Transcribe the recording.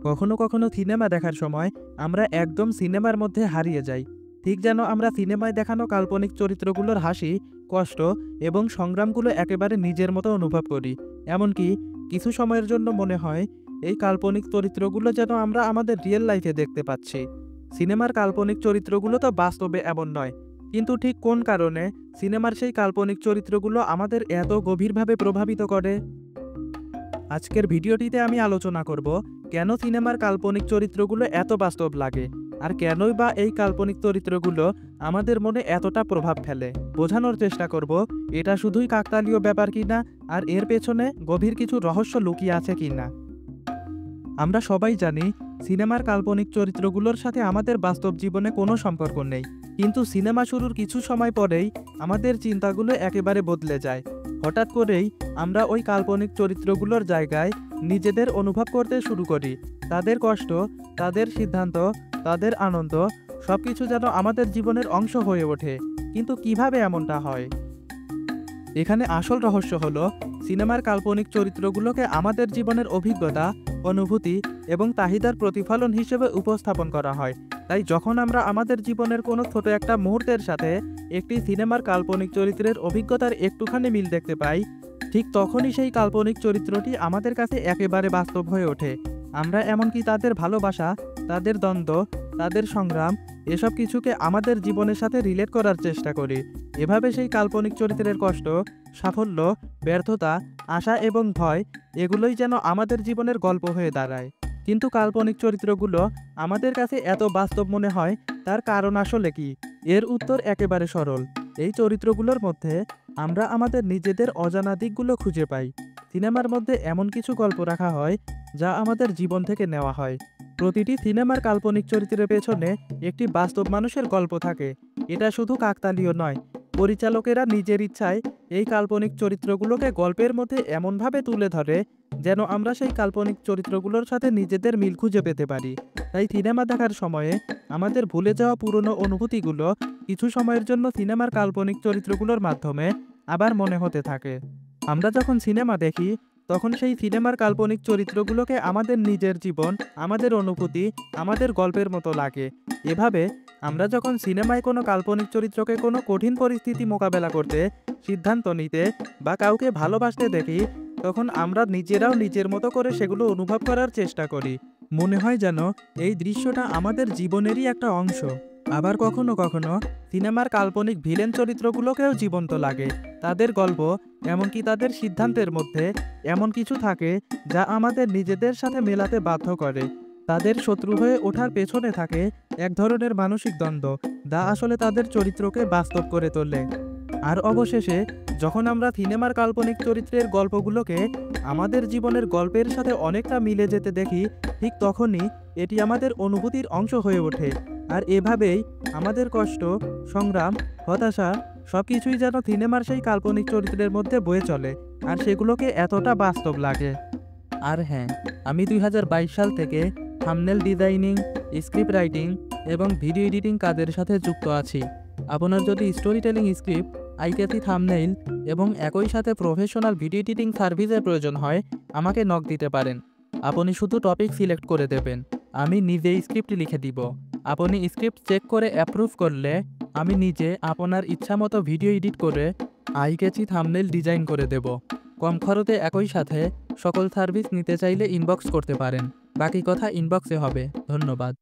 কখনো কখনো সিনেমা দেখার সময় আমরা একদম সিনেমার মধ্যে হারিয়ে যাই, ঠিক যেন আমরা সিনেমায় দেখানো কাল্পনিক চরিত্রগুলোর হাসি, কষ্ট এবং সংগ্রামগুলো একেবারে নিজের মতো অনুভব করি। এমনকি কিছু সময়ের জন্য মনে হয় এই কাল্পনিক চরিত্রগুলো যেন আমরা আমাদের রিয়েল লাইফে দেখতে পাচ্ছি। সিনেমার কাল্পনিক চরিত্রগুলো তো বাস্তবে এমন নয়, কিন্তু ঠিক কোন কারণে সিনেমার সেই কাল্পনিক চরিত্রগুলো আমাদের এত গভীরভাবে প্রভাবিত করে? আজকের ভিডিওটিতে আমি আলোচনা করব কেন সিনেমার কাল্পনিক চরিত্রগুলো এত বাস্তব লাগে, আর কেনই বা এই কাল্পনিক চরিত্রগুলো আমাদের মনে এতটা প্রভাব ফেলে। বোঝানোর চেষ্টা করব এটা শুধুই কাকতালীয় ব্যাপার কিনা, আর এর পেছনে গভীর কিছু রহস্য লুকিয়ে আছে কিনা। আমরা সবাই জানি সিনেমার কাল্পনিক চরিত্রগুলোর সাথে আমাদের বাস্তব জীবনে কোনো সম্পর্ক নেই, কিন্তু সিনেমা শুরুর কিছু সময় পরেই আমাদের চিন্তাগুলো একেবারে বদলে যায়। হঠাৎ করেই আমরা ওই কাল্পনিক চরিত্রগুলোর জায়গায় নিজেদের অনুভব করতে শুরু করি। তাদের কষ্ট, তাদের সিদ্ধান্ত, তাদের আনন্দ সবকিছু যেন আমাদের জীবনের অংশ হয়ে ওঠে। কিন্তু কিভাবে এমনটা হয়? এখানে আসল রহস্য হলো সিনেমার কাল্পনিক চরিত্রগুলোকে আমাদের জীবনের অভিজ্ঞতা, অনুভূতি এবং চাহিদার প্রতিফলন হিসেবে উপস্থাপন করা হয়। তাই যখন আমরা আমাদের জীবনের কোনো ছোট একটা মুহূর্তের সাথে একটি সিনেমার কাল্পনিক চরিত্রের অভিজ্ঞতার একটুখানি মিল দেখতে পাই, ঠিক তখনই সেই কাল্পনিক চরিত্রটি আমাদের কাছে একেবারে বাস্তব হয়ে ওঠে। আমরা এমনকি তাদের ভালোবাসা, তাদের দ্বন্দ্ব, তাদের সংগ্রাম এসব কিছুকে আমাদের জীবনের সাথে রিলেট করার চেষ্টা করি। এভাবে সেই কাল্পনিক চরিত্রের কষ্ট, সাফল্য, ব্যর্থতা, আশা এবং ভয় এগুলোই যেন আমাদের জীবনের গল্প হয়ে দাঁড়ায়। কিন্তু কাল্পনিক চরিত্রগুলো আমাদের কাছে এত বাস্তব মনে হয়, তার কারণ আসলে কি? এর উত্তর একেবারে সরল। এই চরিত্রগুলোর মধ্যে আমরা আমাদের নিজেদের অজানা দিকগুলো খুঁজে পাই। সিনেমার মধ্যে এমন কিছু গল্প রাখা হয় যা আমাদের জীবন থেকে নেওয়া হয়। প্রতিটি সিনেমার কাল্পনিক চরিত্রের পেছনে একটি বাস্তব মানুষের গল্প থাকে। এটা শুধু কাকতালীয় নয়, পরিচালকেরা নিজের ইচ্ছায় এই কাল্পনিক চরিত্রগুলোকে গল্পের মধ্যে এমনভাবে তুলে ধরে যেন আমরা সেই কাল্পনিক চরিত্রগুলোর সাথে নিজেদের মিল খুঁজে পেতে পারি। তাই সিনেমা দেখার সময়ে আমাদের ভুলে যাওয়া পুরনো অনুভূতিগুলো কিছু সময়ের জন্য সিনেমার কাল্পনিক চরিত্রগুলোর মাধ্যমে আবার মনে হতে থাকে। আমরা যখন সিনেমা দেখি তখন সেই সিনেমার কাল্পনিক চরিত্রগুলোকে আমাদের নিজের জীবন, আমাদের অনুভূতি, আমাদের গল্পের মতো লাগে। এভাবে আমরা যখন সিনেমায় কোনো কাল্পনিক চরিত্রকে কোনো কঠিন পরিস্থিতি মোকাবেলা করতে, সিদ্ধান্ত নিতে বা কাউকে ভালোবাসতে দেখি, তখন আমরা নিজেরাও নিজের মতো করে সেগুলো অনুভব করার চেষ্টা করি। মনে হয় যেন এই দৃশ্যটা আমাদের জীবনেরই একটা অংশ। আবার কখনো কখনো সিনেমার কাল্পনিক ভিলেন চরিত্রগুলোকেও জীবন্ত লাগে। তাদের গল্প, এমনকি তাদের সিদ্ধান্তের মধ্যে এমন কিছু থাকে যা আমাদের নিজেদের সাথে মেলাতে বাধ্য করে। তাদের শত্রু হয়ে ওঠার পেছনে থাকে এক ধরনের মানসিক দ্বন্দ্ব, যা আসলে তাদের চরিত্রকে বাস্তব করে তোলে। আর অবশেষে যখন আমরা সিনেমার কাল্পনিক চরিত্রের গল্পগুলোকে আমাদের জীবনের গল্পের সাথে অনেকটা মিলে যেতে দেখি, ঠিক তখনই এটি আমাদের অনুভূতির অংশ হয়ে ওঠে। আর এভাবেই আমাদের কষ্ট, সংগ্রাম, হতাশা সবকিছুই যেন সিনেমার সেই কাল্পনিক চরিত্রের মধ্যে বয়ে চলে, আর সেগুলোকে এতটা বাস্তব লাগে। আর হ্যাঁ, আমি 2022 সাল থেকে থাম্বনেল ডিজাইনিং, স্ক্রিপ্ট রাইটিং এবং ভিডিও এডিটিং কাজের সাথে যুক্ত আছি। আপনার যদি স্টোরি টেলিং স্ক্রিপ্ট, আইকেসি থাম্বনেইল এবং একই সাথে প্রফেশনাল ভিডিও এডিটিং সার্ভিসের প্রয়োজন হয়, আমাকে নক দিতে পারেন। আপনি শুধু টপিক সিলেক্ট করে দেবেন, আমি নিজেই স্ক্রিপ্ট লিখে দিব। আপনি স্ক্রিপ্ট চেক করে অ্যাপ্রুভ করলে আমি নিজে আপনার ইচ্ছামতো ভিডিও এডিট করে আইকেসি থাম্বনেইল ডিজাইন করে দেব। কম খরচে একই সাথে সকল সার্ভিস নিতে চাইলে ইনবক্স করতে পারেন। বাকি কথা ইনবক্সে হবে। ধন্যবাদ।